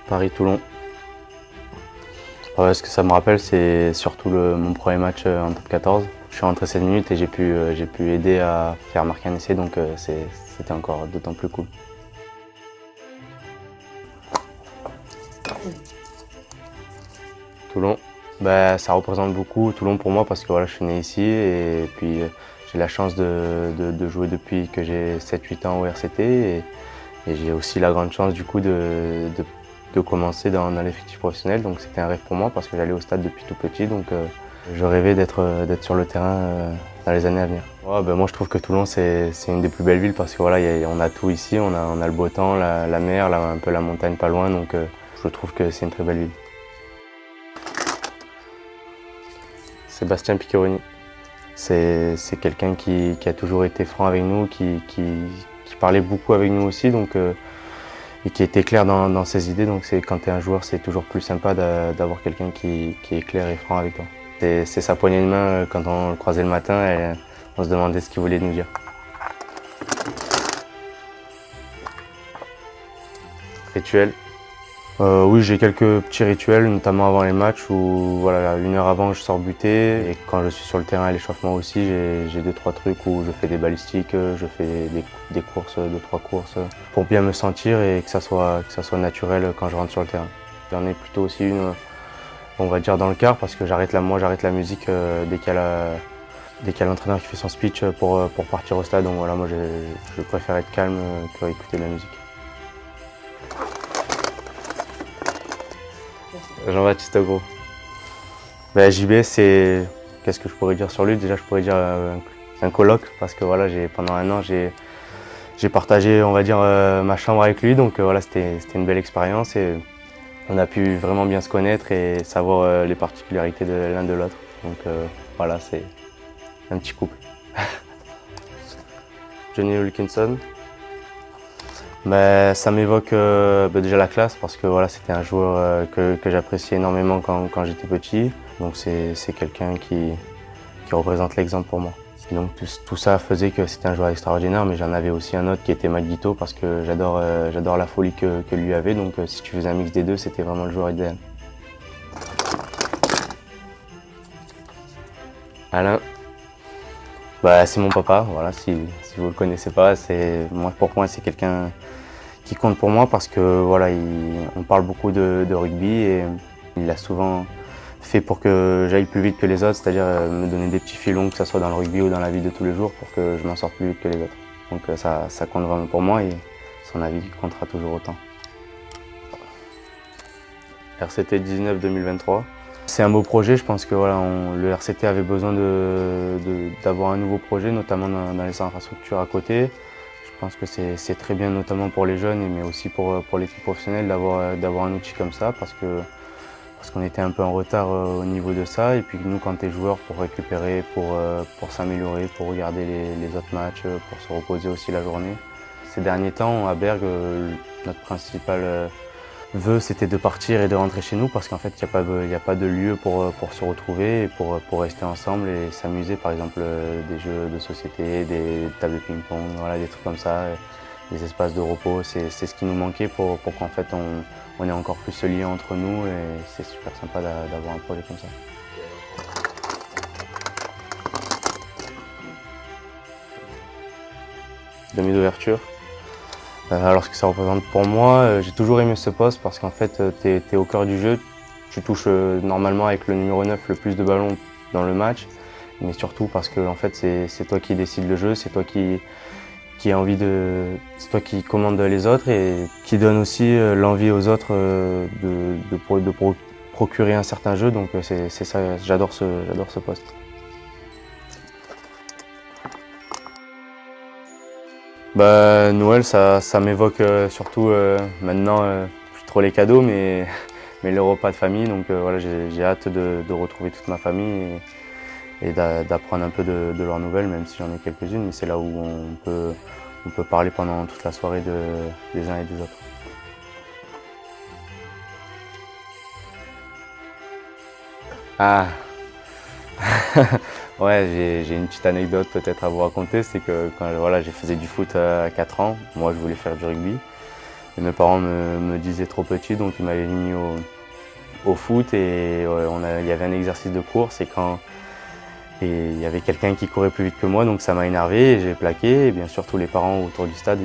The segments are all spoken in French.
Paris-Toulon. Ce que ça me rappelle, c'est surtout mon premier match en top 14. Je suis rentré 7 minutes et j'ai pu aider à faire marquer un essai, donc c'était encore d'autant plus cool. Toulon, ça représente beaucoup Toulon pour moi parce que voilà, je suis né ici et puis j'ai la chance de jouer depuis que j'ai 7-8 ans au RCT et j'ai aussi la grande chance du coup de commencer dans l'effectif professionnel. Donc c'était un rêve pour moi parce que j'allais au stade depuis tout petit, donc je rêvais d'être sur le terrain dans les années à venir. Ouais, moi je trouve que Toulon c'est une des plus belles villes parce que voilà, on a tout ici, on a le beau temps, la mer, un peu la montagne pas loin, donc je trouve que c'est une très belle ville. Sébastien Piccheroni. C'est quelqu'un qui a toujours été franc avec nous, qui parlait beaucoup avec nous aussi, donc, et qui était clair dans ses idées. Donc quand tu es un joueur, c'est toujours plus sympa d'avoir quelqu'un qui est clair et franc avec toi. C'est sa poignée de main quand on le croisait le matin et on se demandait ce qu'il voulait nous dire. Rituel. Oui, j'ai quelques petits rituels, notamment avant les matchs où voilà, 1 heure avant je sors buter et quand je suis sur le terrain à l'échauffement aussi, j'ai 2-3 trucs où je fais des balistiques, je fais des courses, 2-3 courses pour bien me sentir et que ça soit naturel quand je rentre sur le terrain. J'en ai plutôt aussi une, on va dire dans le quart parce que j'arrête la musique dès qu'il y a l'entraîneur qui fait son speech pour partir au stade. Donc voilà, moi je préfère être calme que écouter de la musique. Jean-Baptiste Gros. JB, qu'est-ce que je pourrais dire sur lui? Déjà, je pourrais dire un coloc, parce que voilà, pendant 1 an, j'ai partagé, on va dire, ma chambre avec lui, donc voilà, c'était une belle expérience et on a pu vraiment bien se connaître et savoir les particularités de l'un de l'autre. Donc voilà, c'est un petit couple. Johnny Wilkinson. Ça m'évoque déjà la classe parce que voilà, c'était un joueur que j'appréciais énormément quand j'étais petit. Donc c'est quelqu'un qui représente l'exemple pour moi. Donc tout ça faisait que c'était un joueur extraordinaire, mais j'en avais aussi un autre qui était Maguito parce que j'adore la folie que lui avait. Donc si tu faisais un mix des deux, c'était vraiment le joueur idéal. Alain. C'est mon papa, voilà, si vous le connaissez pas, pour moi c'est quelqu'un qui compte pour moi parce que voilà, on parle beaucoup de rugby et il a souvent fait pour que j'aille plus vite que les autres, c'est-à-dire me donner des petits filons, que ce soit dans le rugby ou dans la vie de tous les jours, pour que je m'en sorte plus vite que les autres. Donc ça compte vraiment pour moi et son avis comptera toujours autant. RCT 19-2023. C'est un beau projet, je pense que voilà, le RCT avait besoin d'avoir un nouveau projet, notamment dans les infrastructures à côté. Je pense que c'est très bien, notamment pour les jeunes, mais aussi pour l'équipe professionnelle, d'avoir un outil comme ça, parce qu'on était un peu en retard au niveau de ça. Et puis nous, quand tu es joueur, pour récupérer, pour s'améliorer, pour regarder les autres matchs, pour se reposer aussi la journée. Ces derniers temps, à Bergue, notre principal vœu, c'était de partir et de rentrer chez nous parce qu'en fait, il n'y a pas de lieu pour se retrouver et pour rester ensemble et s'amuser. Par exemple, des jeux de société, des tables de ping-pong, voilà, des trucs comme ça, des espaces de repos. C'est ce qui nous manquait pour qu'en fait, on ait encore plus ce lien entre nous et c'est super sympa d'avoir un projet comme ça. Demi d'ouverture. Alors ce que ça représente pour moi, j'ai toujours aimé ce poste parce qu'en fait tu es au cœur du jeu, tu touches normalement avec le numéro 9 le plus de ballons dans le match, mais surtout parce que en fait, c'est toi qui décides le jeu, c'est toi qui c'est toi qui commande les autres et qui donne aussi l'envie aux autres de procurer un certain jeu, donc c'est ça, j'adore ce poste. Noël, ça m'évoque surtout maintenant, plus trop les cadeaux, mais les repas de famille. Donc voilà, j'ai hâte de retrouver toute ma famille et d'apprendre un peu de leurs nouvelles, même si j'en ai quelques-unes. Mais c'est là où on peut parler pendant toute la soirée des uns et des autres. Ah. Ouais, j'ai une petite anecdote peut-être à vous raconter, c'est que quand voilà, j'ai faisais du foot à 4 ans, moi je voulais faire du rugby. Et mes parents me disaient trop petit, donc ils m'avaient mis au foot et il y avait un exercice de course et il y avait quelqu'un qui courait plus vite que moi, donc ça m'a énervé et j'ai plaqué. Et bien sûr, tous les parents autour du stade,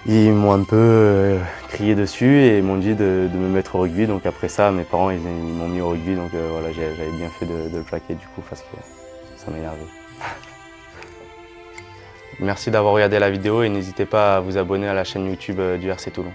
ils m'ont un peu crié dessus et m'ont dit de me mettre au rugby. Donc après ça, mes parents ils m'ont mis au rugby, donc voilà, j'avais bien fait de le plaquer du coup parce que ça m'a énervé. Merci d'avoir regardé la vidéo et n'hésitez pas à vous abonner à la chaîne YouTube du RC Toulon.